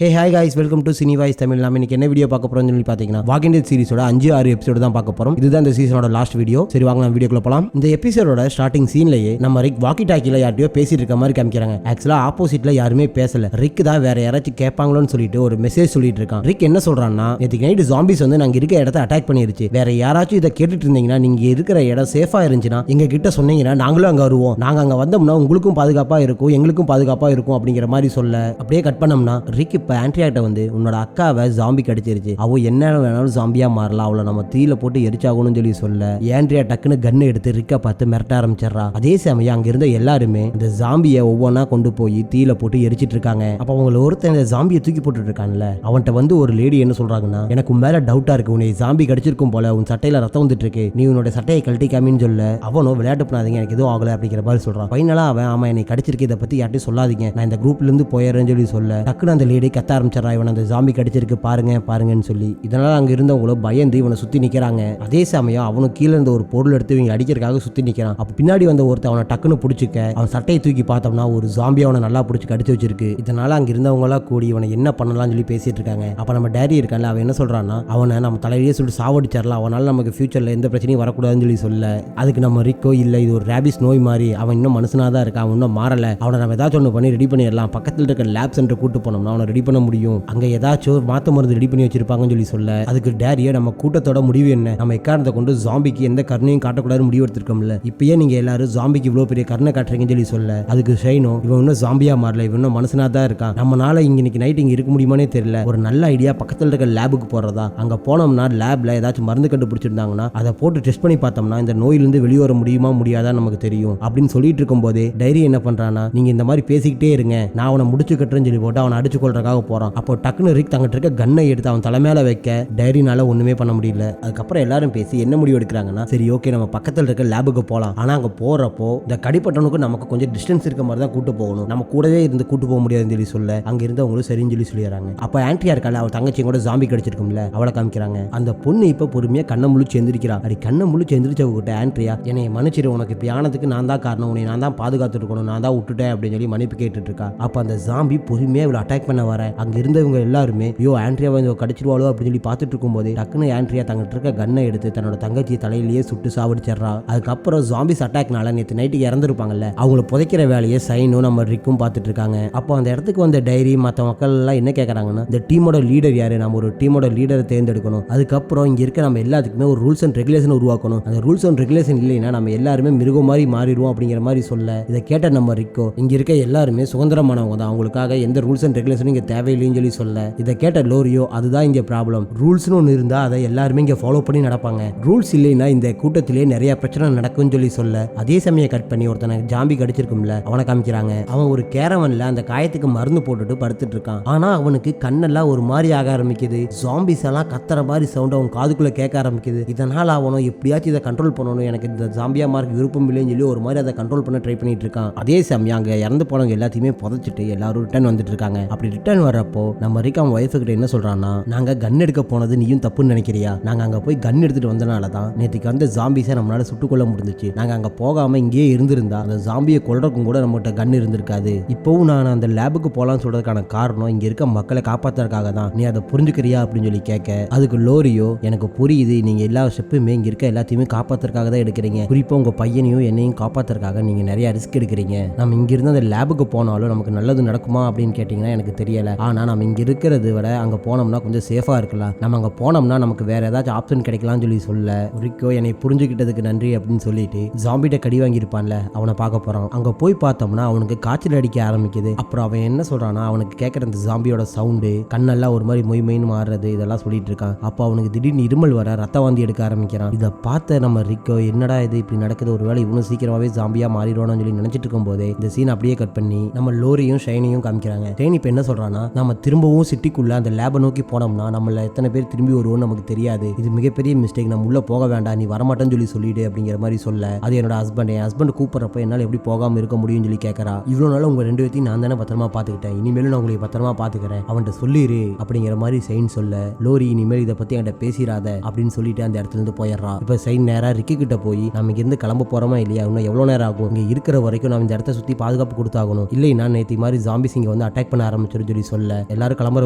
Hey hi guys, welcome to cine voice Tamil. நம்ம இன்னைக்கு என்ன வீடியோ பார்க்க போறோம்னு சொல்லி பார்த்தீங்கன்னா வாக்கிங் டெட் சீரிஸோட 5-6 எபிசோடு தான் பார்க்க போறோம். இதுதான் இந்த சீசனோட லாஸ்ட் வீடியோ. சரி வாங்க நம்ம வீடியோக்குள்ள போலாம். இந்த எபிசோடோட ஸ்டார்டிங் சீன்லயே நம்ம ரிக் வாக்கி டாக்கில யார்ட்டையோ பேசிட்டு இருக்க மாதிரி காமிக்கிறாங்க. ஆக்சுவலா ஆப்போசிட்ல யாருமே பேசல. ரிக் தான் வேற யாராச்சும் கேட்பாங்களோன்னு சொல்லிட்டு ஒரு மெசேஜ் சொல்லிட்டு இருக்கான். ரிக் என்ன சொல்றான்னா, நேற்று நைட் ஜாம்பிஸ் வந்து நாங்க இருக்க இடத்த அட்டாக் பண்ணிருச்சு. வேற யாராச்சும் இதை கேட்டுட்டு இருந்தீங்கன்னா, நீங்க இருக்கிற இடம் சேஃபா இருந்துச்சுன்னா எங்க கிட்ட சொன்னீங்கன்னா நாங்களும் அங்க வருவோம். நாங்க அங்க வந்தோம்னா உங்களுக்கும் பாதுகாப்பா இருக்கும், எங்களுக்கும் பாதுகாப்பா இருக்கும் அப்படிங்கிற மாதிரி சொல்ல அப்படியே கட் பண்ணோம்னா ரிக் இப்ப ஆண்ட்ரியாட்ட வந்து உன்னோட அக்காவை ஜாம்பி கடிச்சிருச்சு, அவ என்ன வேணாலும் ஜாம்பியா மாறலாம், அவளை நம்ம தீயில போட்டு எரிச்சாகணும்னு சொல்லி சொல்ல ஆண்ட்ரியா டக்குன்னு கன்னு எடுத்து ரிக்க பார்த்து மிரட்ட ஆரம்பிச்சிடறா. அதே சமயம் அங்க இருந்த எல்லாருமே இந்த ஜாம்பியை ஒவ்வொன்னா கொண்டு போய் தீயில போட்டு எரிச்சிட்டு இருக்காங்க. அப்ப அவங்களை ஒருத்தன் இந்த ஜாம்பியை தூக்கி போட்டுட்டு இருக்கான்ல, அவன்கிட்ட வந்து ஒரு லேடி என்ன சொல்றாங்கன்னா, எனக்கு உன் மேல டவுட்டா இருக்கு, உன்னை ஜாம்பி கடிச்சிருக்கும் போல, உன் சட்டையில ரத்தம் வந்துட்டு இருக்கு, நீ உன்னோட சட்டையை கழட்டிக்காமின்னு சொல்ல அவனும் விளையாட்டு பண்ணாதீங்க, எனக்கு எதுவும் ஆகல அப்படிங்கிற மாதிரி சொல்றான். ஃபைனலா அவன் ஆமா என்னை கடிச்சிருக்கு, இதை பத்தி யார்ட்டையும் சொல்லாதீங்க, நான் இந்த குரூப்ல இருந்து போயிடுறேன்னு சொல்லி சொல்ல டக்குன்னு அந்த லேடி கத்த ஆரம்பிச்சிடறா, இவன் அந்த ஜாம்பி கடிச்சிருக்கு பாருங்க பாருங்கன்னு சொல்லி. இதனால அங்க இருந்தவங்களும் பயந்து இவனை சுத்தி நிக்கிறாங்க. அதே சமயம் அவனும் கீழே இருந்த ஒரு பொருள் எடுத்து இவங்க அடிக்கிறதுக்காக சுத்தி நிக்கிறான். அப்ப பின்னாடி வந்த ஒருத்தன் அவனை டக்குன்னு பிடிச்சிக்க அவன் சட்டையை தூக்கி பார்த்தோம்னா ஒரு ஜாம்பி அவனை நல்லா பிடிச்சி கடிச்சு வச்சிருக்கு. இதனால அங்க இருந்தவங்க எல்லாம் கூடி இவனை என்ன பண்ணலாம்னு சொல்லி பேசிட்டு இருக்காங்க. அப்ப நம்ம டேடி இருக்கான்ல, அவன் என்ன சொல்றான்னா, அவனை நம்ம தலையிலேயே சொல்லிட்டு சாவடிச்சிடலாம், அவனால நமக்கு ஃபியூச்சர்ல எந்த பிரச்சனையும் வரக்கூடாதுன்னு சொல்லி சொல்ல அதுக்கு நம்ம ரிக்கோ இல்ல இது ஒரு ரேபிஸ் நோய் மாதிரி, அவன் இன்னும் மனுஷனா தான் இருக்கான், அவன் இன்னும் மாறல, அவனை நம்ம ஏதாச்சும் ஒன்று பண்ணி ரெடி பண்ணிடலாம், பக்கத்தில் இருக்க லேப் சென்டர் கூட்டு போனோம்னா அவனை ரெடி பண்ண முடியும், அங்க ஏதாச்சும் மாத்த மருந்து ரெடி பண்ணி வச்சிருப்பாங்கன்னு சொல்லி சொல்ல அதுக்கு டேரியை நம்ம கூட்டத்தோட முடிவு என்ன, நம்ம எக்காரணத்தை கொண்டு ஜாம்பிக்கு எந்த கருணையும் காட்டக்கூடாதுன்னு முடிவு எடுத்திருக்கோம்ல, இப்பயே நீங்க எல்லாரும் ஜாம்பிக்கு இவ்வளவு பெரிய கருணை காட்டுறீங்கன்னு சொல்லி சொல்ல அதுக்கு ஷைனோ, இவன் இன்னும் ஜாம்பியா மாறல, இவன் இன்னும் மனுஷனா தான் இருக்கான், நம்மளால இன்னைக்கு நைட் இங்க இருக்க முடியுமானே தெரியல, ஒரு நல்ல ஐடியா பக்கத்தில் இருக்க லேபுக்கு போறதா, அங்க போனோம்னா லேப்ல ஏதாச்சும் மருந்து கண்டுபிடிச்சிருந்தாங்கன்னா அதை போட்டு டெஸ்ட் பண்ணி பார்த்தோம்னா இந்த நோயிலிருந்து வெளியே வர முடியுமா முடியாதான் நமக்கு தெரியும் அப்படின்னு சொல்லிட்டு இருக்கும் போதே டைரி என்ன பண்றானா, நீங்க இந்த மாதிரி பேசிக்கிட்டே இருங்க, நான் அவனை முடிச்சு கட்டுறேன்னு சொல்லி போட்டு அவனை அடிச்சு கொள்றதுக்காக போறான். அப்போ டக்குன்னு ரிக் தங்கிட்டு இருக்க கன்னை எடுத்து அவன் தலைமையில வைக்க டைரினால ஒண்ணுமே பண்ண முடியல. அதுக்கப்புறம் எல்லாரும் பேசி என்ன முடிவு எடுக்கிறாங்கன்னா, சரி ஓகே நம்ம பக்கத்தில் இருக்க லேபுக்கு போகலாம், ஆனா அங்க போறப்போ இந்த கடிப்பட்டவனுக்கு நமக்கு கொஞ்சம் டிஸ்டன்ஸ் இருக்க மாதிரி தான் கூட்டு போகணும், நம்ம கூடவே இருந்து கூட்டு போக முடியாதுன்னு சொல்லி சொல்ல அங்க இருந்தவங்களும் சரின்னு சொல்லி சொல்லிடுறாங்க. அப்ப ஆன்ட்ரியா இருக்கால, அவள் தங்கச்சியும் கூட ஜாம்பி கடிச்சிருக்கும்ல, அவளை காமிக்கிறாங்க. அந்த பொண்ணு இப்ப பொறுமையா கண்ணை முழிச்சு எந்திரிக்கிறா. அப்படி கண்ணை முழிச்சு எந்திரிச்சவகிட்ட ஆன்ட்ரியா, என்னை மன்னிச்சிரு, உனக்கு இப்ப ஆனதுக்கு நான் தான் காரணம், உன்னை நான் தான் பாதுகாத்துட்டு இருக்கணும், நான் தான் விட்டுட்டேன் அப்படின்னு சொல்லி மன்னிப்பு கேட்டுட்டு இருக்கா. அப்ப அந்த ஜாம்பி பொறுமையா இவளை அட்டாக் பண்ண வர அங்க இருந்தவங்க எல்லாருமே ஐயோ ஆண்ட்ரியாவை கடிச்சிருவாளோ அப்படின்னு சொல்லி பார்த்துட்டு இருக்கும்போது டக்குன்னு ஆண்ட்ரியா தங்கிட்டு இருக்க கன்னை எடுத்து தன்னோட தங்கச்சி தலையிலேயே சுட்டு சாவடிச்சிடறா. அதுக்கப்புறம் ஜாம்பிஸ் அட்டாக்னால நேற்று நைட்டுக்கு இறந்துருப்பாங்கல்ல, அவங்கள புதைக்கிற வேலையை சைனும் நம்ம ரிக்கும் பார்த்துட்டு இருக்காங்க. அப்போ அந்த இடத்துக்கு வந்த டைரி மற்ற மக்கள் எல்லாம் என்ன கேட்கறாங்கன்னா, இந்த டீமோட லீடர் யாரு, நம்ம ஒரு டீமோட லீடரை தேர்ந்தெடுக்கணும், அதுக்கப்புறம் இங்க இருக்க நம்ம எல்லாத்துக்குமே ஒரு ரூல்ஸ் அண்ட் ரெகுலேஷன் உருவாக்கணும், அந்த ரூல்ஸ் அண்ட் ரெகுலேஷன் இல்லைன்னா நம்ம எல்லாருமே மிருகம் மாதிரி மாறிடுவோம் அப்படிங்கிற மாதிரி சொல்ல இதை கேட்ட நம்ம ரிக்கோ, இங்க இருக்க எல்லாருமே சுதந்திரமானவங்க தான், அவங்களுக்காக எந்த ரூல்ஸ் அண்ட் ரெகுலேஷனும் இங்க தேவையில்லைன்னு சொல்லி சொல்ல இதை கேட்ட லோரியோ, அதுதான் இங்க ப்ராப்ளம், ரூல்ஸ்னு ஒன்று இருந்தா அதை எல்லாருமே இங்க ஃபாலோ பண்ணி நடப்பாங்க, ரூல்ஸ் இல்லைன்னா இந்த கூட்டத்திலே நிறைய பிரச்சனை நடக்கும்னு சொல்லி சொல்ல அதே சமயம் கட் பண்ணி ஒருத்தனை ஜாம்பி கடிச்சிருக்கும்ல அவனை காமிக்கிறாங்க. அவன் ஒரு கேரவன்ல அந்த காயத்துக்கு மருந்து போட்டுட்டு படுத்துட்டு இருக்கான். ஆனா அவனுக்கு கண்ணெல்லாம் ஒரு மாதிரி ஆக ஆரம்பிக்குது, ஜாம்பிஸ் எல்லாம் கத்துற மாதிரி சவுண்ட் அவன் காதுக்குள்ள கேட்க ஆரம்பிக்குது. இதனால அவனும் எப்படியாச்சும் இதை கண்ட்ரோல் பண்ணணும், எனக்கு இந்த ஜாம்பியா மார்க் விருப்பம் இல்லைன்னு சொல்லி ஒரு மாதிரி அதை கண்ட்ரோல் பண்ண ட்ரை பண்ணிட்டு இருக்கான். அதே சமயம் அங்க இறந்து போனவங்க எல்லாத்தையுமே புதைச்சிட்டு எல்லாரும் ரிட்டர்ன் வந்துட்டு இருக்காங்க. அப்படி ரிட்டர்ன் வர்றப்போ நம்ம ரிக் அவன் ஒய்ஃபு கிட்ட என்ன சொல்றான்னா, நாங்க கன் எடுக்க போனது நீயும் தப்புன்னு நினைக்கிறியா, நாங்க அங்க போய் கன் எடுத்துட்டு வந்தனால தான் நேற்றுக்கு வந்து ஜாம்பிஸை நம்மளால சுட்டுக்கொள்ள முடிஞ்சிச்சு, நாங்க அங்க போகாம இங்கேயே இருந்திருந்தா அந்த ஜாம்பியை கொல்றதுக்கும் கூட நம்மகிட்ட கன் இருந்திருக்காது, இப்பவும் நான் அந்த லேபுக்கு போலான்னு சொல்றதுக்கான காரணம் இங்க இருக்க மக்களை காப்பாத்துறதுக்காக தான், நீ அதை புரிஞ்சுக்கிறியா அப்படின்னு சொல்லி கேட்க அதுக்கு லோரியோ, எனக்கு புரியுது, நீங்க எல்லா ஸ்டெப்புமே இங்க இருக்க எல்லாத்தையுமே காப்பாத்துறதுக்காக தான் எடுக்கிறீங்க, குறிப்பா உங்க பையனையும் என்னையும் காப்பாத்துறதுக்காக நீங்க நிறைய ரிஸ்க் எடுக்கிறீங்க, நம்ம இங்க இருந்து அந்த லேபுக்கு போனாலும் நமக்கு நல்லது நடக்குமா அப்படின்னு கேட்டீங்கன்னா எனக்கு தெரியல, ஆனா நம்ம இங்க இருக்கிறது விட அங்க போனோம்னா கொஞ்சம் சேஃபா இருக்கலாம், நம்ம அங்க போனோம்னா நமக்கு வேற ஏதாச்சும் ஆப்ஷன் கிடைக்கலாம்னு சொல்லி சொல்ல ரிக்கோ, என்னை புரிஞ்சுக்கிட்டதுக்கு நன்றி அப்படின்னு சொல்லிட்டு ஜாம்பிட்ட கடி வாங்கியிருப்பான்ல அவனை பார்க்க போறான். அங்க போய் பார்த்தோம்னா அவனுக்கு காய்ச்சல் அடிக்க ஆரம்பிக்குது. அப்புறம் அவன் என்ன சொல்றான்னா, அவனுக்கு கேட்கற அந்த ஜாம்பியோட சவுண்டு, கண்ணெல்லாம் ஒரு மாதிரி மொய்மைன்னு மாறுறது, இதெல்லாம் சொல்லிட்டு இருக்கான். அப்போ அவனுக்கு திடீர்னு இருமல் வர ரத்த வாந்தி எடுக்க ஆரம்பிக்கிறான். இதை பார்த்த நம்ம ரிக்கோ, என்னடா இது இப்படி நடக்குது, ஒருவேளை இவனும் சீக்கிரமாவே ஜாம்பியா மாறிடுவான்னு சொல்லி நினைச்சிட்டு இருக்கும் போதே இந்த சீன் அப்படியே கட் பண்ணி நம்ம லோரியும் ஷைனியும் காமிக்கிறாங்க. ஷைனி இப்ப என்ன சொல்றான்னா, நம்ம திரும்பவும் சிட்டிக்குள்ள அந்த லேபை நோக்கி போனோம்னா நம்மள எத்தனை பேர் திரும்பி வருவோம் நமக்கு தெரியாது, இது மிகப்பெரிய மிஸ்டேக், நம்ம உள்ள போக வேண்டாம், நீ வரமாட்டேன்னு சொல்லி சொல்லிடு அப்படிங்கிற மாதிரி சொல்ல அது என்னோட ஹஸ்பண்ட், என் ஹஸ்பண்ட் கூப்பிட்றப்ப என்னால் எப்படி போகாம இருக்க முடியும்னு சொல்லி கேட்கறா. இவ்வளவு நாள் உங்க ரெண்டு பேத்தையும் நான் தானே பத்திரமா பாத்துக்கிட்டேன், இனிமேலும் நான் உங்களுக்கு பத்திரமா பாத்துக்கிறேன், அவன்கிட்ட சொல்லிடு அப்படிங்கிற மாதிரி சைன் சொல்ல லோரி, இனிமேல் இதை பத்தி என்கிட்ட பேசிடாத அப்படின்னு சொல்லிட்டு அந்த இடத்துல இருந்து போயிடுறா. இப்ப சைன் நேரா ரிக்கி கிட்ட போய் நம்ம இங்க இருந்து கிளம்ப போறோமா இல்லையா, இன்னும் எவ்வளவு நேரம் ஆகும், இங்க இருக்கிற வரைக்கும் நம்ம இந்த இடத்த சுத்தி பாதுகாப்பு கொடுத்தாகணும், இல்லைன்னா நேற்று மாதிரி ஜாம்பிஸ் இங்க வந்து அட்டாக் பண்ண ஆரம்பிச்சிடும் சொல்லி சொல்லி சொல்ல எல்லாரும் கிளம்புற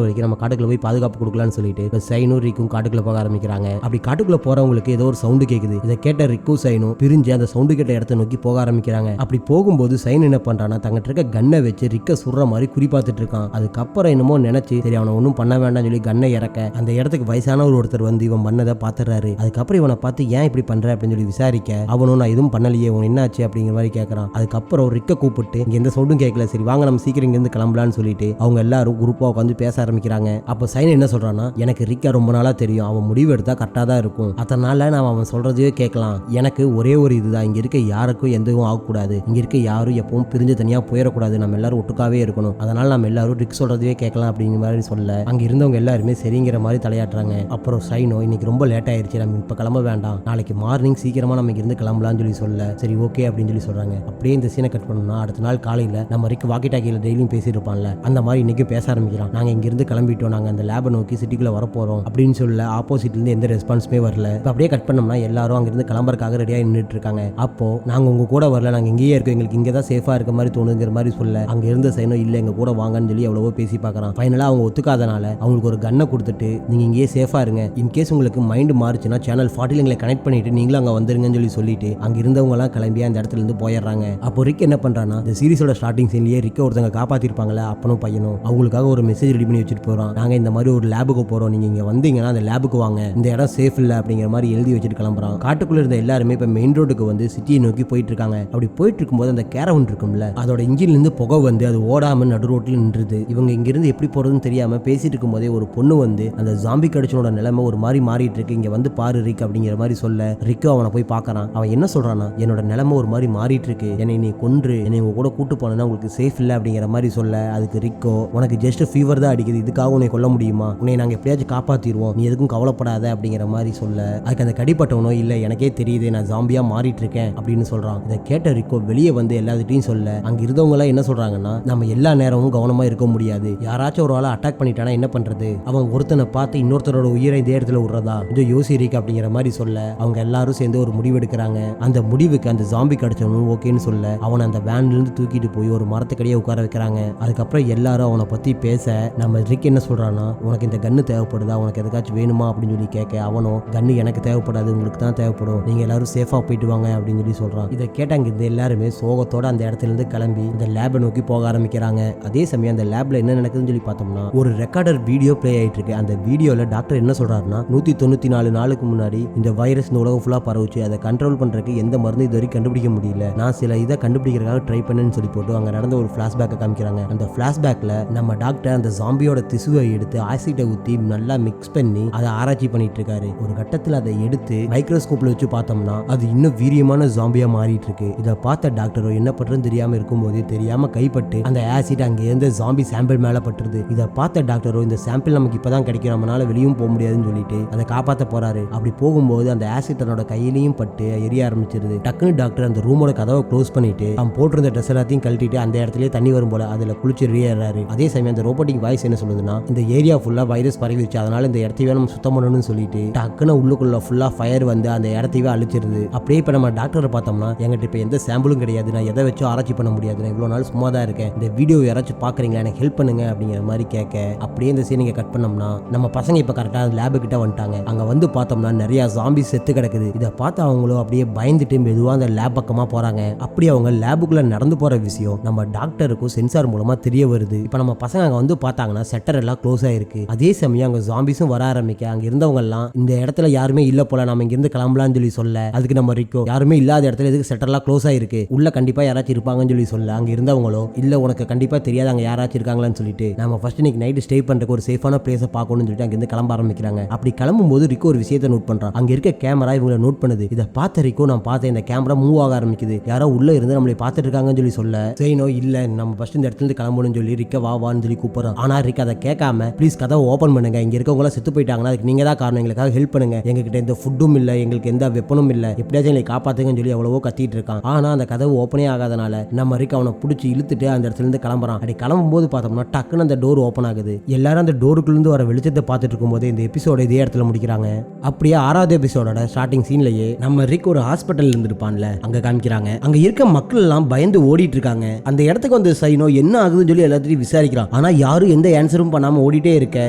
வரைக்கும் நம்ம காட்டுக்குள்ள போய் பாதுகாப்பு கொடுக்கலாம்னு சொல்லிட்டு சைனும் ரிக்கும் காட்டுக்குள்ள போக ஆரம்பிக்கிறாங்க. அப்படி காட்டுக்குள்ள போறவங்களுக்கு ஏதோ ஒரு சவுண்டு கேக்குது. இதை கேட்ட ரிக்கும் சைனும் பிரிஞ்சு அந்த சவுண்டு கேட்ட இடத்தை நோக்கி போக ஆரம்பிக்கிறாங்க. அப்படி போகும்போது சைன் என்ன பண்றானா தங்கிட்ட இருக்க கன்னை வச்சு ரிக்க சுடுற மாதிரி குறி பார்த்துட்டு இருக்கான். அதுக்கப்புறம் என்னமோ நினைச்சு சரி அவனை ஒன்றும் பண்ண வேண்டாம் சொல்லி கன்னை இறக்க அந்த இடத்துக்கு வயசான ஒருத்தர் வந்து இவன் பண்ணதை பாத்துறாரு. அதுக்கப்புறம் இவனை பார்த்து ஏன் இப்படி பண்ற அப்படின்னு சொல்லி விசாரிக்க அவனும் நான் எதுவும் பண்ணலையே உன் என்னாச்சு அப்படிங்கிற மாதிரி கேட்கறான். அதுக்கப்புறம் ரிக்க கூப்பிட்டு இங்க எந்த சவுண்டும் கேட்கல, சரி வாங்க நம்ம சீக்கிரம் இங்க இருந்து கிளம்பலான்னு சொல்லிட்டு அவங்க எல்லாரும் குரூப்பா உட்காந்து பேச ஆரம்பிக்கிறாங்க. அப்போ சைன் என்ன சொல்றான்னா எனக்கு ரிக்க ரொம்ப நாளா தெரியும், அவன் முடிவு எடுத்தா கரெக்டா தான் இருக்கும், அதனால நான் அவன் சொல்றதையே கேட்கலாம். எனக்கு ஒரே ஒரு இதுதான், இங்க இருக்க யாருக்கும் எதுவும் ஆகக்கூடாது, இங்க இருக்க யாரும் எப்பவும் பிரிஞ்சு தனியா போயிடக்கூடாது, நம்ம எல்லாரும் ஒட்டுக்காவே இருக்கணும், அதனால நம்ம எல்லாரும் ரிக் சொல்றதையே கேட்கலாம் அப்படிங்கிற மாதிரி சொல்ல அங்க இருந்தவங்க எல்லாருமே சரிங்கிற மாதிரி தலையாட்டுறாங்க. அப்புறம் சைனோ இன்னைக்கு ரொம்ப லேட் ஆயிருச்சு, நம்ம இப்ப கிளம்ப வேண்டாம், நாளைக்கு மார்னிங் சீக்கிரமா நம்ம இங்க இருந்து கிளம்பலாம்னு சொல்லி சொல்ல சரி ஓகே அப்படின்னு சொல்லி சொல்றாங்க. அப்படியே இந்த சீனை கட் பண்ணோம்னா அடுத்த நாள் காலையில நம்ம ரிக் வாக்கி டாக்கியில டெய்லியும் பேசிட்டு இருப்பான்ல அந்த மாதிரி இன்னைக்கு பேச ஆரம்பிக்கிறான். நாங்க இங்க இருந்து கிளம்பிட்டோம், நாங்க அந்த லேபை நோக்கி சிட்டிக்குள்ள வரப்போறோம் அப்படின்னு சொல்ல ஆப்போசிட்ல இருந்து எந்த ரெஸ்பான்ஸுமே வரல. இப்ப அப்படியே கட் பண்ணோம்னா எல்லாரும் அங்க இருந்து கிளம்பறதுக்காக ரெடியா நின்றுட்டு இருக்காங்க. அப்போ நாங்க உங்க கூட வரல, நாங்க இங்கேயே இருக்கோம், எங்களுக்கு இங்கே தான் சேஃபா இருக்க மாதிரி தோணுங்கிற மாதிரி சொல்ல அங்க இருந்த சைனோ இல்ல எங்க கூட வாங்கன்னு சொல்லி எவ்வளவோ பேசி பார்க்கறான். ஃபைனலா அவங்க ஒத்துக்காதனால அவங்களுக்கு ஒரு கன்னை கொடுத்துட்டு நீங்க இங்கேயே சேஃபா இருங்க, இன்கேஸ் உங்களுக்கு மைண்ட் மாறுச்சுன்னா சேனல் 40 எங்களை கனெக்ட் பண்ணிட்டு நீங்களும் அங்க வந்துருங்கன்னு சொல்லிட்டு அங்க இருந்தவங்க எல்லாம் கிளம்பி அந்த இடத்துல இருந்து போயிடுறாங்க. அப்போ ரிக் என்ன பண்றானா இந்த சீரிஸோட ஸ்டார்டிங் சீன்லயே ரிக்க ஒருத்தங்க காப்பாத்திருப்பாங்களே அப்பனும் பையனும் அவங்களுக்காக ஒரு மெசேஜ் ரெடி பண்ணி வச்சுட்டு போறான். நாங்க இந்த மாதிரி ஒரு லேபுக்கு போறோம், நீங்க இங்க வந்தீங்கன்னா அந்த லேபுக்கு வாங்க, இந்த இடம் சேஃப் இல்ல அப்படிங்கிற மாதிரி எழுதி வச்சுட்டு கிளம்புறான். காட்டுக்குள்ள இருந்த எல்லாருமே இப்ப மெயின் ரோடுக்கு வந்து சிட்டியை நோக்கி போயிட்டு இருக்காங்க. அப்படி போயிட்டு இருக்கும்போது அந்த கேரவன் இருக்கும்ல அதோட இன்ஜின்ல இருந்து புகை வந்து அது ஓடாம நடு ரோட்ல நின்றுது. இவங்க இங்க இருந்து எப்படி போறதுன்னு தெரியாம பேசிட்டு இருக்கும்போதே ஒரு பொண்ணு வந்து அந்த ஜாம்பி கடிச்சனோட நிலைமை ஒரு மாதிரி மாறிட்டு இருக்கு, இங்க வந்து பாரு ரிக் அப்படிங்கிற மாதிரி சொல்ல ரிக்கு அவனை போய் பார்க்கறான். அவன் என்ன சொல்றானா என்னோட நிலைமை ஒரு மாதிரி மாறிட்டு இருக்கு, என்னை நீ கொன்று என்னை உங்க கூட கூட்டு போனா உங்களுக்கு சேஃப் இல்ல அப்படிங்கிற மாதிரி சொல்ல அதுக்கு ரிக்கோ உனக்கு ஜஸ்ட் ஃபீவர் தான் அடிக்குது, இதுக்காக உன்னை கொல்ல முடியுமா, உன்னை நாங்க எப்படியாச்சும் காப்பாத்திடுவோம், நீ எதுக்கும் கவலைப்படாத அப்படிங்கிற மாதிரி சொல்ல அதுக்கு அந்த கடிப்பட்டவனோ இல்ல எனக்கே தெரியுது நான் ஜாம்பியா மாறிட்டு இருக்கேன் அப்படின்னு சொல்றான். இதை கேட்ட ரிக்கோ வெளியே வந்து எல்லாத்திட்டையும் சொல்ல அங்க இருந்தவங்க எல்லாம் என்ன சொல்றாங்கன்னா நம்ம எல்லா நேரமும் கவனமா இருக்க முடியாது, யாராச்சும் ஒரு ஆளை அட்டாக் பண்ணிட்டானா என்ன பண்றது, அவன் ஒருத்தனை பார்த்து இன்னொருத்தரோட உயிரை இந்த இடத்துல விடுறதா இது யோசி ரிக் அப்படிங்கிற மாதிரி சொல்ல அவங்க எல்லாரும் சேர்ந்து ஒரு முடிவு எடுக்கிறாங்க. அந்த முடிவுக்கு அந்த ஜாம்பி கடிச்சவனும் ஓகேன்னு சொல்ல அவனை அந்த வேன்ல இருந்து தூக்கிட்டு போய் ஒரு மரத்துக்கடியே உட்கார வைக்கிறாங்க. அதுக்கப்புறம் எல்லாரும் அவனை பத்தி பேச நம்ம ரிக் என்ன சொல்றான்னா உனக்கு இந்த கன்னு தேவைப்படுதா, உனக்கு எதுக்காச்சும் வேணுமா அப்படின்னு சொல்லி கேட்க அவனும் கன்னு எனக்கு தேவைப்படாது, உங்களுக்கு தான் தேவைப்படும், நீங்க எல்லாரும் சேஃபா போயிட்டு வாங்க அப்படின்னு சொல்லி சொல்றான். இதை கேட்டாங்க இந்த எல்லாருமே சோகத்தோட அந்த இடத்துல இருந்து கிளம்பி இந்த லேபை நோக்கி போக ஆரம்பிக்கிறாங்க. அதே சமயம் அந்த லேப்ல என்ன நடக்குதுன்னு சொல்லி பார்த்தோம்னா ஒரு ரெக்கார்டர் வீடியோ பிளே ஆயிட்டு இருக்கு. அந்த வீடியோல டாக்டர் என்ன சொல்றாருன்னா 194 நாளுக்கு முன்னாடி இந்த வைரஸ் இந்த உலகம் ஃபுல்லா பரவுச்சு, அதை கண்ட்ரோல் பண்றதுக்கு எந்த மருந்து இது வரைக்கும் கண்டுபிடிக்க முடியல, நான் சில இதை கண்டுபிடிக்கிறதுக்காக ட்ரை பண்ணேன்னு சொல்லி போட்டு அங்க நடந்த ஒரு பிளாஷ்பேக்கை காமிக்கிறாங்க. அந்த பிளாஷ்பேக்ல நம்ம டாக்டர் அந்த ஜாம்பியோட திசுவை எடுத்து ஆசிட்டை ஊத்தி நல்லா மிக்ஸ் பண்ணி அதை ஆராய்ச்சி பண்ணிட்டு இருக்காரு. ஒரு கட்டத்தில் அதை எடுத்து மைக்ரோஸ்கோப்ல வச்சு பார்த்தோம்னா அது இன்னும் வீரியமான ஜாம்பியா மாறிட்டு இருக்கு. இதை பார்த்த டாக்டரோ என்ன பண்றதுன்னு தெரியாம இருக்கும்போது தெரியாம கைப்பட்டு அந்த ஆசிட் அங்க இருந்த ஜாம்பி சாம்பிள் மேல பட்டுருது. இதை பார்த்த டாக்டரோ இந்த சாம்பிள் நமக்கு இப்பதான் கிடைக்கும், நம்மளால வெளியும் போக முடியாதுன்னு சொல்லிட்டு அதை காப்பாற்ற போறாரு. அப்படி போகும்போது அந்த ஆசிட் தன்னோட கையிலையும் பட்டு எரிய ஆரம்பிச்சிருது. டக்குன்னு டாக்டர் அந்த ரூமோட கதவை க்ளோஸ் பண்ணிட்டு அவன் போட்டிருந்த ட்ரெஸ் எல்லாத்தையும் கழட்டிட்டு அந்த இடத்துல தண்ணி வரும் போல அதுல குளிச்சு ஏறாரு. அதே சமயம் அந்த ரோபோட்டிக் வாய்ஸ் என்ன சொல்லுதுன்னா இந்த ஏரியா ஃபுல்லா வைரஸ் பரவிடுச்சு, அதனால இந்த இடத்தையே நம்ம சுத்தம் பண்ணணும்னு சொல்லிட்டு டக்குன்னு உள்ளுக்குள்ள ஃபுல்லா ஃபயர் வந்து அந்த இடத்தையே அழிச்சிருது. அப்படியே இப்ப நம்ம டாக்டரை பார்த்தோம்னா எங்கிட்ட இப்ப எந்த சாம்பிளும் கிடையாது, நான் எதை வச்சும் ஆராய்ச்சி பண்ண முடியாது, நான் இவ்வளவு நாள் சும்மா தான் இருக்கேன், இந்த வீடியோ யாராச்சும் பாக்குறீங்களா எனக்கு ஹெல்ப் பண்ணுங்க அப்படிங்கிற மாதிரி கேட்க அப்படியே இந்த சீனிங்க கட் பண்ணோம்னா நம்ம பசங்க இப்ப கரெக்டா லேபு கிட்ட வந்துட்டாங்க. அங்க வந்து பார்த்தோம்னா நிறைய ஜாம்பி செத்து கிடக்குது. இதை பார்த்து அவங்களும் அப்படியே பயந்துட்டு மெதுவா அந்த லேப் பக்கமா போறாங்க. அப்படி அவங்க லேபுக்குள்ள நடந்து போற விஷயம் நம்ம டாக்டருக்கும் சென்சார் மூலமா தெரிய வருது. இப்ப நம்ம பசங்க அங்க வந்து பார்த்தாங்கன்னா செட்டர் எல்லாம் க்ளோஸ் ஆயிருக்கு. அதே சமயம் அங்க ஜாம்பிஸும் வர ஆரம்பிக்க அங்க இருந்தவங்க எல்லாம் இந்த இடத்துல யாருமே இல்ல போல, நம்ம இங்க இருந்து கிளம்பலாம்னு சொல்லி சொல்ல அதுக்கு நம்ம ரிக்கோ யாருமே இல்லாத இடத்துல எதுக்கு செட்டர்லாம் க்ளோஸ் ஆயிருக்கு, உள்ள கண்டிப்பா யாராச்சும் இருப்பாங்கன்னு சொல்லி சொல்ல அங்க இருந்தவங்களோ இல்ல உனக்கு கண்டிப்பா தெரியாது அங்க யாராச்சும் இருக்காங்களான்னு சொல்லிட்டு நம்ம ஃபர்ஸ்ட் இன்னைக்கு நைட் ஸ்டே பண்றதுக்கு ஒரு சேஃபான பிளேஸை பார்க்கணும்னு சொல்லிட்டு அங்க இருந்து கிளம்ப ஆரம்பிக்கிறாங்க. அப்படி கிளம்பும் போது ரிக்கோ ஒரு விஷயத்தை நோட் பண்றான். அங்க இருக்க கேமரா இவங்களை நோட் பண்ணுது. இதை பார்த்த ரிக்கோ நான் பார்த்தேன் இந்த கேமரா மூவ் ஆக ஆரம்பிக்குது, யாரோ உள்ள இருந்து நம்மளை பார்த்துட்டு இருக்காங்கன்னு சொல்லி சொல்ல சரினோ இல்ல நம்ம ஃபர்ஸ்ட் இந்த இடத்துல இருந்து கிளம்பணும்னு சொல்லி ரிக்க வான்னு சொல்லி கூப்பிடுறான். ஆனா ரிக் அதை கேட்காம ப்ளீஸ் கதவை ஓபன் பண்ணுங்க, இங்க இருக்கவங்க செத்து போயிட்டாங்கன்னா அதுக்கு நீங்க தான் காரணம், எங்களுக்காக ஹெல்ப் பண்ணுங்க, எங்ககிட்ட எந்த ஃபுட்டும் இல்ல, எங்களுக்கு எந்த வெப்பனும் இல்ல, எப்படியாச்சும் எங்களை காப்பாத்துங்கன்னு சொல்லி எவ்வளவோ கத்திட்டு இருக்கான். ஆனா அந்த கதவு ஓப்பனே ஆகாதனால நம்ம ரிக் அவனை பிடிச்சி இழுத்துட்டு அந்த இடத்துல இருந்து கிளம்புறான். அப்படி கிளம்பும் போது பார்த்தோம்னா டக்குன்னு அந்த டோர் ஓப்பன் ஆகுது. எல்லாரும் அந்த டோருக்குள்ள இருந்து வர வெளிச்சத்தை பார்த்துட்டு இருக்கும்போது இந்த எபிசோட இதே இடத்துல முடிக்கிறாங்க. அப்படியே 6வது எபிசோட ஸ்டார்டிங் சீன்லயே நம்ம ரிக் ஒரு ஹாஸ்பிட்டல் இருந்திருப்பான்ல அங்க காமிக்கிறாங்க. அங்க இருக்க மக்கள் எல்லாம் பயந்து ஓடிட்டு இருக்காங்க. அந்த இடத்துக்கு வந்து சைனோ என்ன ஆகுதுன்னு சொல்லி எல்லாத்தையும் விசாரிக்கிறான். ஆனா யாரும் எந்த ஆன்சரும் பண்ணாம ஓடிட்டே இருக்க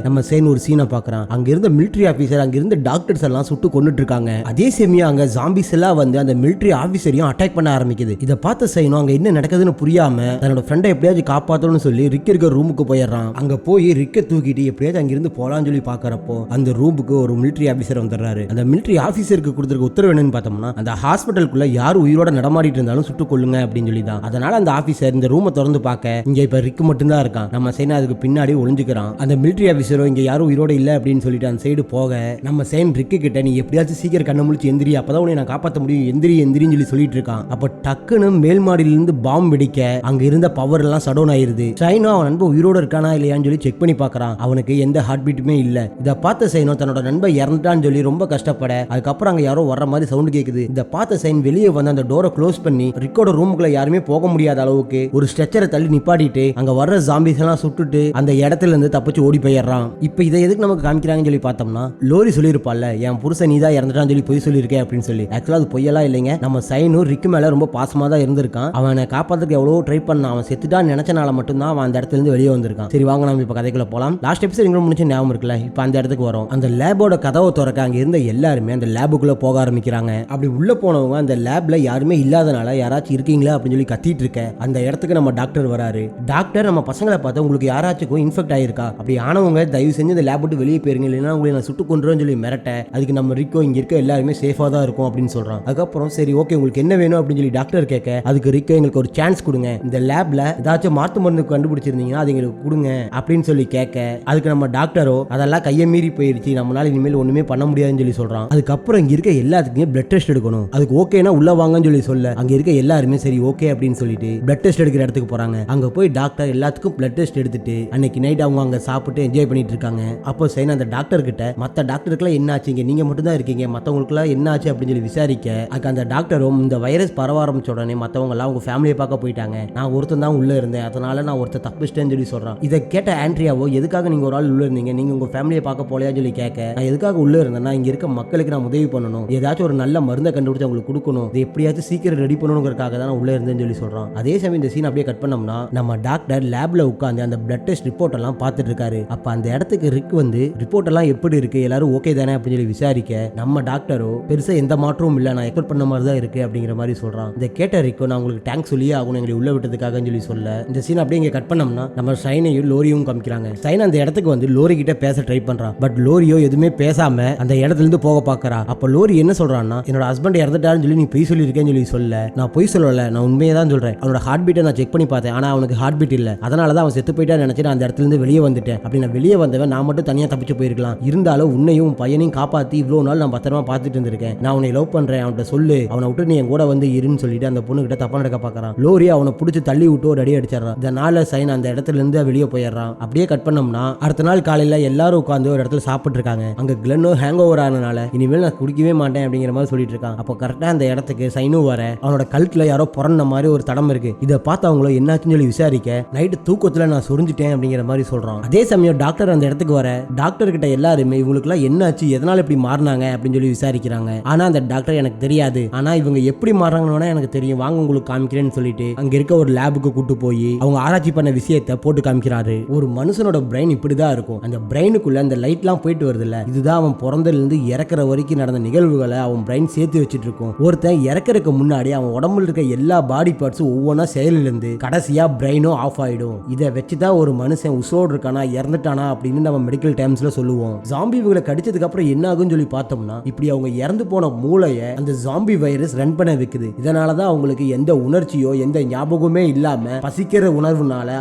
நம்ம சேன் ஒரு சீனை பாக்குறான். அங்க இருந்த மிலிட்டரி ஆபீசர் அங்க இருந்த டாக்டர்ஸ் எல்லாம் சுட்டு கொண்டுட்டு இருக்காங்க. அதே சமயம் அங்க ஜாம்பிஸ் எல்லாம் வந்து அந்த மிலிட்டரி ஆபீசரையும் அட்டாக் பண்ண ஆரம்பிக்குது. இத பார்த்த சைனோ அங்க என்ன நடக்குதுன்னு புரியாம தன்னோட ஃப்ரெண்டை எப்படியாச்சும் காப்பாத்தணும்னு சொல்லி ரிக் இருக்க ரூமுக்கு போயிடுறான். அங்க போய் ரிக்கை தூக்கிட்டு எப்படியாச்சும் அங்க இருந்து போலான்னு சொல்லி பாக்குறப்போ அந்த ரூமுக்கு ஒரு மிலிட்டரி ஆபீசர் வந்துடுறாரு. அந்த மிலிட்டரி ஆபீசருக்கு கொடுத்திருக்க உத்தரவு என்னன்னு பார்த்தோம்னா அந்த ஹாஸ்பிட்டலுக்குள்ள யார் உயிரோட நடமாடிட்டு இருந்தாலும் சுட்டுக் கொள்ளுங்க அப்படின்னு சொல்லி தான். அதனால அந்த ஆபீசர் இந்த ரூமை திறந்து பார்க்க இங்க இப்ப ரிக் மட்டும் தான் இருக்கான். நம்ம சேனா அதுக்கு பின்னாடி ஒளிஞ்சுக்கிறான். அந்த மிலிட்டரி ஆபீசரோ இங்க யாரும் உயிரோட இல்ல அப்படின்னு சொல்லிட்டு அந்த சைடு போக நம்ம சேன் ரிக்கு கிட்ட நீ எப்படியாச்சும் சீக்கிரம் கண்ண முழிச்சு எந்திரி, அப்பதான் உன்னை நான் காப்பாற்ற முடியும், எந்திரி எந்திரின்னு சொல்லி சொல்லிட்டு இருக்கான். அப்ப டக்குன்னு மேல் மாடியில இருந்து பாம்பு வெடிக்க அங்க இருந்த பவர் எல்லாம் சடவுன் ஆயிருது. சைனோ அவன் நண்பன் உயிரோட இருக்கானா இல்லையான்னு சொல்லி செக் பண்ணி பாக்குறான். அவனுக்கு எந்த ஹார்ட் பீட்டுமே இல்ல. இத பார்த்த சைனோ தன்னோட நண்பன் இறந்துட்டான்னு சொல்லி ரொம்ப கஷ்டப்பட அதுக்கப்புறம் அங்க யாரோ வர்ற மாதிரி சவுண்ட் கேக்குது. இத பார்த்த சைன் வெளியே வந்து அந்த டோரை க்ளோஸ் பண்ணி ரிக்கோட ரூமுக்குள்ள யாருமே போக முடியாத அளவுக்கு ஒரு ஸ்ட்ரெச்சரை தள்ளி நிப்பாட்டிட்டு அங்க வர்ற ஜாம்பிஸ் எல்லாம் சுட்டுட்டு அந்த இடத்துல இருந்து தப்பிச்சு ஓடி போயிடுறான். இப்ப இதை எதுக்கு நமக்கு காமிக்கிறாங்கன்னு சொல்லி பார்த்தோம்னா லோரி சொல்லியிருப்பால என் புருஷன் நீதான் இறந்துட்டான்னு சொல்லி பொய் சொல்லியிருக்கேன் அப்படின்னு சொல்லி. ஆக்சுவலா அது பொய்யெல்லாம் இல்லைங்க. நம்ம சைனு ரிக்கு மேல ரொம்ப பாசமா தான் இருந்திருக்கான். அவனை காப்பாத்துக்கு எவ்வளவோ ட்ரை பண்ணான். அவன் செத்துட்டான்னு நினைச்சனால மட்டும்தான் அவன் அந்த இடத்துல இருந்து வெளியே வந்திருக்கான். சரி வாங்க நம்ம இப்ப கதைக்குள்ள போலாம். லாஸ்ட் எபிசோட் எங்க முடிச்சு ஞாபகம் இருக்குல்ல. இப்ப அந்த இடத்துக்கு வரும். அந்த லேபோட கதவை திறக்க அங்க இருந்த எல்லாருமே அந்த லேபுக்குள்ள போக ஆரம்பிக்கிறாங்க. அப்படி உள்ள போனவங்க அந்த லேப்ல யாருமே இல்லாதனால யாராச்சும் இருக்கீங்களா அப்படின்னு சொல்லி கத்திட்டு இருக்க அந்த இடத்துக்கு நம்ம டாக்டர் வராரு. டாக்டர் நம்ம பசங்களை பார்த்து உங்களுக்கு யாராச்சும் இன்ஃபெக்ட் ஆயிருக்கா, அப்படி ஆனவங்க தயவு செஞ்சு இந்த லேப் விட்டு வெளியே போயிருங்க, இல்லைன்னா உங்களை நான் சுட்டு கொண்டுறேன்னு சொல்லி மிரட்ட அதுக்கு நம்ம ரிக்கோ இங்க இருக்க எல்லாருமே சேஃபா தான் இருக்கும் அப்படின்னு சொல்றான். அதுக்கப்புறம் சரி ஓகே உங்களுக்கு என்ன வேணும் அப்படின்னு சொல்லி டாக்டர் கேட்க அதுக்கு ரிக்கோ எங்களுக்கு ஒரு சான்ஸ் கொடுங்க, இந்த லேப்ல ஏதாச்சும் மாற்று மருந்து கண்டுபிடிச்சிருந்தீங்கன்னா அது எங்களுக்கு கொடுங்க அப்படின்னு சொல்லி கேட்க அதுக்கு நம்ம டாக்டரோ அதெல்லாம் கையை மீறி போயிருச்சு, நம்மளால இனிமேல் ஒண்ணுமே பண்ண முடியாதுன்னு சொல்லி சொல்றான். அதுக்கப்புறம் இங்க இருக்க எல்லாத்துக்குமே பிளட் டெஸ்ட் எடுக்கணும், அதுக்கு ஓகேனா உள்ள வாங்கன்னு சொல்லி சொல்ல அங்க இருக்க எல்லாருமே சரி ஓகே அப்படின்னு சொல்லிட்டு பிளட் டெஸ்ட் எடுக்கிற இடத்துக்கு போறாங்க. அங்க போய் டாக்டர் எல்லாத்துக்கும் பிளட் டெஸ்ட் எடுத்துட்டு அன்னைக்கு நைட் அவங்க அங்க சாப்பிட்டு என்ஜாய் பண்ணிட்டு இருக்காங்க. அப்போ சைனா அந்த டாக்டர் கிட்ட மத்த டாக்டருக்குலாம் என்ன ஆச்சுங்க, நீங்க மட்டும் தான் இருக்கீங்க, மத்தவங்களுக்குலாம் என்ன ஆச்சு அப்படின்னு சொல்லி விசாரிக்க அதுக்கு அந்த டாக்டரும் இந்த வைரஸ் பரவ ஆரம்பிச்ச உடனே மத்தவங்க எல்லாம் அவங்க ஃபேமிலியை பார்க்க போயிட்டாங்க, நான் ஒருத்தன் தான் உள்ள இருந்தேன், அதனால நான் ஒருத்தர் தப்பிச்சிட்டேன்னு சொல்லி சொல்றான். இதை கேட்ட ஆண்ட்ரியாவோ எதுக்காக நீங்க ஒரு ஆள் உள்ள இருந்தீங்க, நீங்க உங்க ஃபேமிலியை பார்க்க போலையான்னு சொல்லி கேட்க நான் எதுக்காக உள்ள இருந்தேன்னா இங்க இருக்க மக்களுக்கு நான் உதவி பண்ணணும், ஏதாச்சும் ஒரு நல்ல மருந்தை கண்டுபிடிச்சு அவங்களுக்கு கொடுக்கணும், இது எப்படியாச்சும் சீக்கிரம் ரெடி பண்ணணுங்கிறதுக்காக தான் உள்ள இருந்தேன்னு சொல்லி சொல்றான். அதே சமயம் இந்த சீன் அப்படியே கட் பண்ணோம்னா நம்ம டாக்டர் லேப்ல உட்கார்ந்து அந்த பிளட் டெஸ்ட் ரிப்போர்ட் எல்லாம் பார்த்துட்டு இருக்காரு. அப்ப அந்த இடத்துக்கு ரிக் வந்து ரிப்போர்ட் எல்லாம் எப்படி இருக்கு, எல்லாரும் ஓகே தானே அப்படின்னு சொல்லி விசாரிக்க நம்ம டாக்டரோ பெருசா எந்த மாற்றமும் இல்ல, நான் எக்ஸ்பெக்ட் பண்ண மாதிரி தான் இருக்கு அப்படிங்கிற மாதிரி சொல்றான். இந்த கேட்ட ரிக்கோ நான் உங்களுக்கு தேங்க்ஸ் சொல்லியே ஆகணும் எங்களை உள்ள விட்டதுக்காக சொல்லி சொல்ல இந்த சீன் அப்படியே இங்க கட் பண்ணோம்னா நம்ம சைனையும் லோரியும் காமிக்கிறாங்க. சைன் அந்த இடத்துக்கு வந்து லோரி கிட்ட பேச ட்ரை பண்றான். பட் லோரியோ எதுவுமே பேசாம அந்த இடத்துல இருந்து போக பாக்குறா. அப்ப லோரி என்ன சொல்றான்னா என்னோட ஹஸ்பண்ட் இறந்துட்டாருன்னு சொல்லி நீ பொய் சொல்லியிருக்கேன்னு சொல்லி சொல்ல நான் பொய் சொல்லல, நான் உண்மையை தான் சொல்றேன், அவனோட ஹார்ட் பீட்டை நான் செக் பண்ணி பார்த்தேன், ஆனா அவனுக்கு ஹார்ட் பீட் இல்ல, அதனாலதான் அவன் செத்து போயிட்டா நினைச்சு நான் அந்த இடத்துல இருந்து வெளியே வந்துட்டேன், அப்படி நான் வெளியே வந்தவன் நான் மட்டும் தனியா தப்பிச்சு போயிருக்கலாம், இருந்தாலும் உன்னையும் பையனையும் காப்பாத்தி இவ்வளவு நாள் நான் பத்திரமா பார்த்துட்டு இருந்திருக்கேன், நான் உன்னை லவ் பண்றேன், அவன்கிட்ட சொல்லு, அவனை விட்டு நீ என் கூட வந்து இருன்னு சொல்லிட்டு அந்த பொண்ணு கிட்ட தப்பா நடக்க பாக்குறான். லோரி அவனை பிடிச்சி தள்ளி விட்டு ஒரு அடி அடிச்சிடறான். இதனால சைன் அந்த இடத்துல இருந்து வெளியே போயிடுறான். அப்படியே கட் பண்ணோம்னா அடுத்த நாள் காலையில எல்லாரும் உட்காந்து ஒரு இடத்துல சாப்பிட்டு இருக்காங்க. அங்க கிளென்னோ ஹேங் ஓவர் ஆனனால இனிமேல் நான் குடிக்கவே மாட்டேன் அப்படிங்கிற மாதிரி சொல்லிட்டு இருக்கான். அப்போ கரெக்டா அந்த இடத்துக்கு சைனும் வர அவனோட கழுத்துல யாரோ புறந்த மாதிரி ஒரு தடம் இருக்கு. இதை பார்த்து அவங்களோ என்னாச்சுன்னு சொல்லி விசாரிக்க நைட்டு தூக்கத்துல நான் சொரிஞ்சிட்டேன் அப்படிங்கிற மாதிரி சொல்றான். அதே சமயம் டாக்டர் அந்த இடத்துக்கு வர டாக்டர் கிட்ட எல்லாருமே இவங்களுக்குலாம் என்னாச்சு, எதனால இப்படி மாறினாங்க அப்படின்னு சொல்லி விசாரிக்கிறாங்க. ஆனா அந்த டாக்டர் எனக்கு தெரியாது, ஆனா இவங்க எப்படி மாறாங்கன்னு எனக்கு தெரியும், வாங்க உங்களுக்கு காமிக்கிறேன்னு சொல்லிட்டு அங்க இருக்க ஒரு லேபுக்கு கூட்டு போய் அவங்க ஆராய்ச்சி பண்ண விஷயத்தை போட்டு காமிக்கிறாரு. ஒரு மனுஷனோட பிரெயின் இப்படிதான் இருக்கும், அந்த பிரெயினுக்குள்ள அந்த லைட்லாம் போயிட்டு வருது இல்ல, இதுதான் அவன் பிறந்ததுல இருந்து இறக்குற வரைக்கும் நடந்த நிகழ்வுகளை அவன் பிரெயின் சேர்த்து வச்சிட்டு இருக்கும். ஒருத்தன் இறக்குறதுக்கு முன்னாடி அவன் உடம்புல இருக்க எல்லா பாடி பார்ட்ஸும் ஒவ்வொன்றா செயலிலிருந்து கடைசியா பிரெயினும் ஆஃப் ஆயிடும். இதை வச்சுதான் ஒரு மனுஷன் உசோடு இருக்கானா இறந்துட்டானா அப்படின்னு நம்ம மெடிக்கல் டேர்ம்ஸ்ல சொல்லுவோம். ஜாம்பிகளை கடிச்சதுக்கு அப்புறம் என்ன ஆகும்னு சொல்லி பார்த்தோம்னா இப்படி அவங்க இறந்து போன மூளையை அந்த ஜாம்பி வைரஸ் ரன் பண்ண வைக்குது. இதனாலதான் அவங்களுக்கு எந்த உணர்ச்சியோ எந்த ஞாபகமே இல்லாம பசிக்கிற உணர்வுனால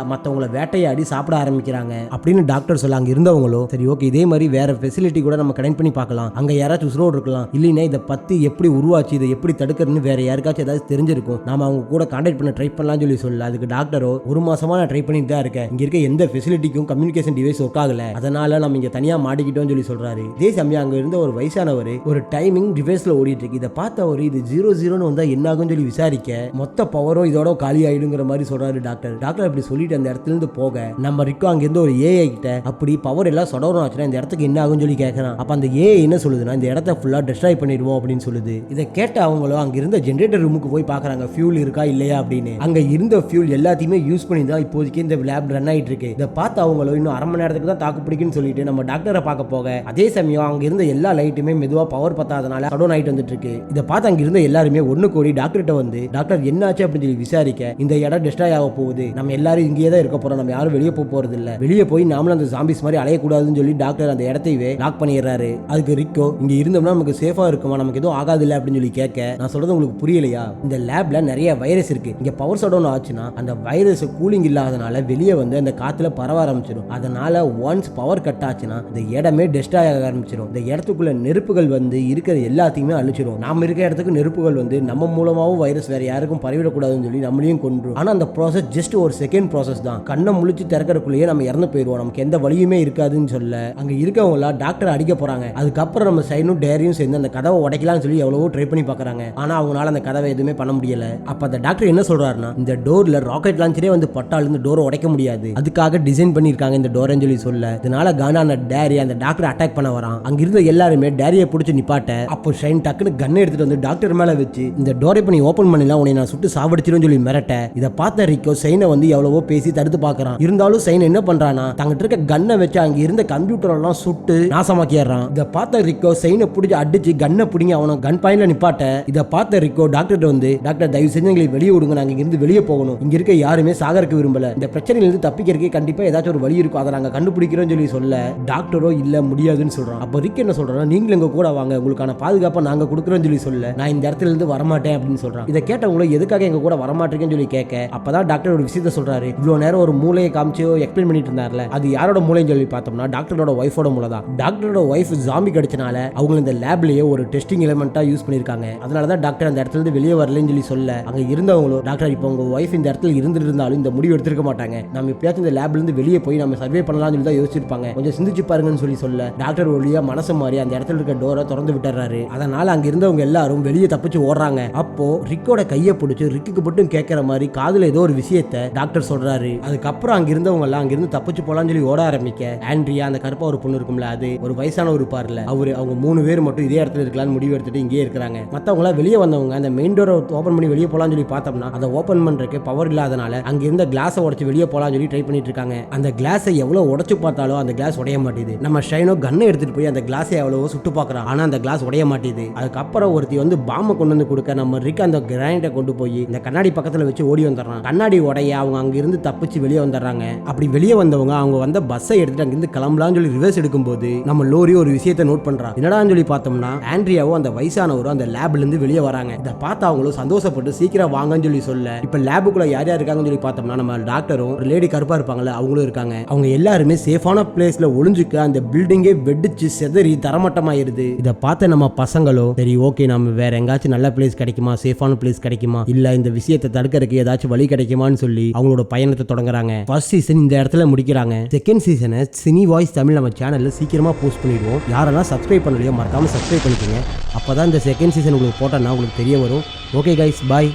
மற்றவங்களை வேட்டையாடி சாப்பிட ஆரம்பிக்கிறாங்க அப்படின்னு டாக்டர் சொல்ல அங்க இருந்தவங்களோ சரி ஓகே இதே மாதிரி வேற ஃபெசிலிட்டி கூட நம்ம கனெக்ட் பண்ணி பார்க்கலாம், அங்க யாராச்சும் உசுரோடு இருக்கலாம், இல்லைன்னா இதை பத்தி எப்படி உருவாச்சு இதை எப்படி தடுக்கிறதுன்னு வேற யாருக்காச்சும் ஏதாவது தெரிஞ்சிருக்கும், நாம அவங்க கூட கான்டாக்ட் பண்ண ட்ரை பண்ணலாம் சொல்லி சொல்ல அதுக்கு டாக்டரோ ஒரு மாசமா நான் ட்ரை பண்ணிட்டு தான் இருக்கேன், இங்க இருக்க எந்த ஃபெசிலிட்டிக்கும் கம்யூனிகேஷன் டிவைஸ் ஒர்க் ஆகல, அதனால நம்ம இங்க தனியா மாட்டிக்கிட்டோம்னு சொல்லி சொல்றாரு. இதே சமயம் அங்க இருந்த ஒரு வயசானவர் ஒரு டைமிங் டிவைஸ்ல ஓடிட்டு இருக்கு. இதை பார்த்த அவர் இது 00 வந்தா என்ன ஆகும் சொல்லி விசாரிக்க மொத்த பவரும் இதோட காலி ஆயிடுங்கிற மாதிரி சொல்றாரு டாக்டர். டாக்டர் அப்படி சொல்லிட்டு அந்த இடத்துல இருந்து போக நம்ம ரிக்கோ அங்க இருந்து ஒரு ஏஐ கிட்ட அப்படி பவர் எல்லாம் சொடவரம் ஆச்சுன்னா இந்த இடத்துக்கு என்ன ஆகும் சொல்லி கேட்கறான். அப்ப அந்த ஏஐ என்ன சொல்லுதுன்னா இந்த இடத்த ஃபுல்லா டெஸ்ட்ராய் பண்ணிடுவோம் அப்படின்னு சொல்லுது. இதை கேட்ட அவங்களும் அங்க இருந்த ஜெனரேட்டர் ரூமுக்கு போய் பாக்குறாங்க ஃபியூல் இருக்கா இல்லையா அப்படின்னு. அங்க இருந்த ஃபியூல் எல்லாத்தையுமே யூஸ் பண்ணி தான் இப்போதைக்கு இந்த லேப் ரன் ஆயிட்டு இருக்கு. இதை பார்த்து அவங்களும் இன்னும் அரை மணி நேரத்துக்கு தான் தாக்கு பிடிக்குன்னு சொல்லிட்டு நம்ம டாக்டரை பார்க்க போக அதே சமயம் அங்க இருந்த எல்லா லைட்டுமே மெதுவா பவர் பத்தாதனால ஷட் ஆயிட்டு வந்துட்டு இருக்கு. இதை பார்த்து அங்க இருந்த எல்லாருமே ஒண்ணு கூடி டாக்டர்கிட்ட வந்து டாக்டர் என்னாச்சு அப்படின்னு சொல்லி விசாரிக்க இந்த இடம் டெஸ்ட்ராய் ஆக போகுது, நம்ம எல்லாரும் இங்கேயே தான் இருக்க போறோம், நம்ம யாரும் வெளியே போறது இல்ல, வெளியே போய் நாமளும் அந்த ஜாம்பிஸ் மாதிரி அலையக்கூடாதுன்னு சொல்லி டாக்டர் அந்த இடத்தையே லாக் பண்ணிடுறாரு. அதுக்கு ரிக்கோ இங்க இருந்தோம்னா நமக்கு சேஃபா இருக்குமா, நமக்கு எதுவும் ஆகாது இல்ல அப்படின்னு சொல்லி கேட்க நான் சொல்றது உங்களுக்கு புரியலையா, இந்த லேப்ல நிறைய வைரஸ் இருக்கு, இங்க பவர் ஷட் டவுன் ஆச்சுன்னா அந்த வைரஸ் கூலிங் இல்லாதனால வெளியே வந்து அந்த காத்துல பரவ ஆரம்பிச்சிடும், அதனால ஒன்ஸ் பவர் கட் ஆச்சுன்னா இந்த இடமே டெஸ்ட்ராய் ஆக ஆரம்பிச்சிடும், இந்த இடத்துக்குள்ள நெருப்புகள் வந்து இருக்கிற எல்லாத்தையுமே அழிச்சிடும், நாம இருக்கிற இடத்துக்கு நெருப்புகள் வந்து நம்ம மூலமாவும் வைரஸ் வேற யாருக்கும் பரவிடக்கூடாதுன்னு சொல்லி நம்மளையும் கொன்றும். ஆனா அந்த ப்ராசஸ் ஜஸ்ட் ஒரு செகண்ட் ப்ராசஸ் தான், கண்ணை முழிச்சு திறக்கிறதுக்குள்ளேயே நம்ம இறந்து போயிடுவோம், நமக்கு எந்த வழியுமே இருக்காதுன்னு சொல்ல அங்க இருக்கவங்க டாக்டர் அடிக்க போறாங்க. அதுக்கப்புறம் நம்ம சைனும் டேரியும் சேர்ந்து அந்த கதவை உடைக்கலாம்னு சொல்லி எவ்வளவோ ட்ரை பண்ணி பார்க்கறாங்க. ஆனா அவங்களால அந்த கதவை எதுவுமே பண்ண முடியல. அப்ப அந்த டாக்டர் என்ன சொல்றாருன்னா இந்த டோர்ல ராக்கெட் லான்ச்சரே வந்து பட்டால் இந்த டோரை உடைக்க முடியாது, அதுக்காக டிசைன் பண்ணிருக்காங்க இந்த டோர்னு சொல்லி சொல்ல இதனால கானான டேரி அந்த டாக்டர் அட்டாக் பண்ண வரான். அங்க இருந்த எல்லாருமே டேரியை பிடிச்சி நிப்பாட்ட அப்போ ஷைன் டக்குன்னு கன் எடுத்துட்டு வந்து டாக்டர் மேல வச்சு இந்த டோரை பண்ணி ஓபன் பண்ணலாம், உன்னை நான் சுட்டு சாவடிச்சிரும் சொல்லி மிரட்ட இதை பார்த்த ரிக்கோ சைனை வந்து எவ்வளவோ பேசி தடுத்து பார்க்கறான். இருந்தாலும் சைன் என்ன பண்றானா தங்கிட்ட இருக்க கன்னை வச்சு அங்க இருந்த கம்ப்யூட்டர் எல்லாம் சுட்டு நாசமாக்கிடுறான். இதை பார்த்த ரிக்கோ சைனை பிடிச்சி அடிச்சு கன்னை பிடிங்க அவனை கன் பாயிண்ட்ல நிப்பாட்ட இதை பார்த்த ரிக்கோ டாக்டர் வந்து டாக்டர் தயவு செஞ்சு எங்களை வெளியே விடுங்க, நாங்க இங்க இருந்து வெளியே போகணும், இங்க இருக்க யாருமே சாகறதுக்கு விரும்பல, இந்த பிரச்சனையில இருந்து தப்பிக்கிறதுக்கு கண்டிப்பா ஏதாச்சும் ஒரு வழி இருக்கும், அதை நாங்க கண்டுபிடிக்கிறோம் சொல்லி சொல்ல டாக்டரோ இல்ல முடியாதுன்னு சொல்றான். அப்ப ரிக் என்ன சொல்றான், நீங்களும் எங்க கூட வாங்க, உங்களுக்கான பாதுகாப்பை நாங்க கொடுக்குறோம் சொல்லி சொல்ல நான் இந்த இடத்துல இருந்து வரமாட்டேன் அப்படின்னு சொல்றான். இதை கேட்டவங்களும் எதுக்காக எங்க கூட வரமாட்டேன்னு சொல்லி கேட்க அப்பதான் டாக்டர் ஒரு விஷயத்த சொல்றாரு. இவ்வளவு நேரம் ஒரு மூளையை காமிச்சு எக்ஸ்பிளைன் பண்ணிட்டு இருந்தார்ல, அது யாரோட மூளைன்னு சொல்லி பார்த்தோம்னா டாக்டரோட ஒய்ஃபோட மூளை தான். டாக்டரோட ஒய்ஃப் ஜாம்பி கடிச்சனால அவங்க இந்த லேப்லயே ஒரு டெஸ்டிங் எலிமெண்டா யூஸ் பண்ணிருக்காங்க, அதனாலதான் டாக்டர் அந்த இடத்துல இருந்து வெளியே வரலன்னு சொல்லி சொல்ல அங்க இருந்தவங்களும் டாக்டர் இப்போ உங்க ஒய்ஃப் இந்த இடத்துல இருந்துட்டு இருந்தாலும் இந்த முடிவு எடுத்திருக்க மாட்டாங்க, நம்ம எப்படியாச்சும் இந்த லேப்ல இருந்து வெளியே போய் நம்ம சர்வே பண்ணலாம்னு சொல்லி தான் யோசிச்சிருப்பாங்க, கொஞ்சம் சிந்திச்சு பாருங்கன்னு சொல்லி சொல்ல டாக்டர் ஒளியா மனசு மாறி அந்த இடத்துல இருக்க டோரை திறந்து விட்டுறாரு. அதனால அங்க இருந்தவங்க எல்லாரும் வெளியே தப்பிச்சு ஓடுறாங்க. அப்போ ரிக்கோட கையை பிடிச்சு ரிக்கு மட்டும் கேட்கிற மாதிரி காதுல ஏதோ ஒரு விஷயத்தை டாக்டர் சொல்றாரு. அதுக்கப்புறம் அங்க இருந்தவங்க எல்லாம் அங்க இருந்து தப்பிச்சு போலாம்னு சொல்லி ஓட ஆரம்பிக்க ஆண்ட்ரியா அந்த கருப்பா ஒரு பொண்ணு இருக்கும்ல, அது ஒரு வயசான ஒரு பாருல அவங்க 3 பேர் மட்டும் இதே இடத்துல இருக்கலாம்னு முடிவு எடுத்துட்டு இங்கே இருக்கிறாங்க. மத்தவங்க எல்லாம் வெளியே வந்தவங்க அந்த மெயின் டோரை ஓபன் பண்ணி வெளியே போலாம்னு சொல்லி பார்த்தோம்னா அதை ஓபன் பண்றதுக்கு பவர் இல்லாதனால அங்க இருந்த கிளாஸை உடைச்சு வெளியே போலாம்னு சொல்லி ட்ரை பண்ணிட்டு இருக்காங்க. அந்த கிளாஸை எவ்வளவு உடைச்சு பார்த்தாலும் அந்த கிளாஸ் உடைய மாட்டேது. நம்ம ஷைனோ கன்னை எடுத்துட்டு போய் அந்த கிளாஸை எவ்வளவோ சுட்டு பார்க்கறான், ஆனா அந்த கிளாஸ் உடைய மாட்டேது. அதுக்கப்புறம் ஒருத்தி வந்து பாம்பை கொண்டு வந்து கொடுக்க நம்ம ரிக் அந்த கிரைண்டை கொண்டு போய் இந்த கண்ணாடி பக்கத்துல வச்சு ஓடி வந்துடுறான். கண்ணாடி உடைய அவங்க அங்க இருந்து தப்பிச்சு வெளியே வந்துடுறாங்க. அப்படி வெளியே வந்தவங்க அவங்க வந்த பஸ்ஸை எடுத்துட்டு அங்க இருந்து கிளம்பலாம்னு சொல்லி ரிவர்ஸ் எடுக்கும்போது நம்ம லோரி ஒரு விஷயத்தை நோட் பண்றா. என்னடான்னு சொல்லி பார்த்தோம்னா ஆண்ட்ரியாவும் அந்த வயசானவரும் அந்த லேப்ல இருந்து வெளியே வராங்க. இதை பார்த்து அவங்களும் சந்தோஷப்பட்டு சீக்கிரம் வாங்கன்னு சொல்லி சொல்ல இப்ப லேபுக்குள்ள யார் யார் இருக்காங்கன்னு சொல்லி பார்த்தோம்னா நம்ம டாக்டரும் ஒரு லேடி கருப்பா இருப்பாங்கல்ல அவங்களும் இருக்காங்க. அவங்க எல்லாருமே சேஃபான பிளேஸ்ல ஒளிஞ்சுக்க அந்த பில்டிங்கே வெடிச்சு செதறி தரமட்டமாயிருது. இதை பார்த்து நம்ம பசங்களோ சரி ஓகே நம்ம வேற எங்காச்சும் நல்ல பிளேஸ் கிடைக்குமா, சேஃபான பிளேஸ் கிடைக்குமா, இல்ல இந்த விஷயத்தை தடுக்கிறதுக்கு ஏதாச்சும் வழி கிடைக்குமான்னு சொல்லி அவங்களோட பயணத்தை தொடங்குறாங்க. ஃபர்ஸ்ட் சீசன் இந்த இடத்துல முடிக்கிறாங்க. செகண்ட் சீசனை சினி வாய்ஸ் தமிழ் நம்ம சேனல்ல சீக்கிரமா போஸ்ட் பண்ணிடுவோம். யாரெல்லாம் சப்ஸ்கிரைப் பண்ணலையோ மறக்காம சப்ஸ்கிரைப் பண்ணிக்கோங்க. அப்பதான் இந்த செகண்ட் சீசன் உங்களுக்கு போட்டோன்னா உங்களுக்கு தெரிய வரும். ஓகே கைஸ், பாய்.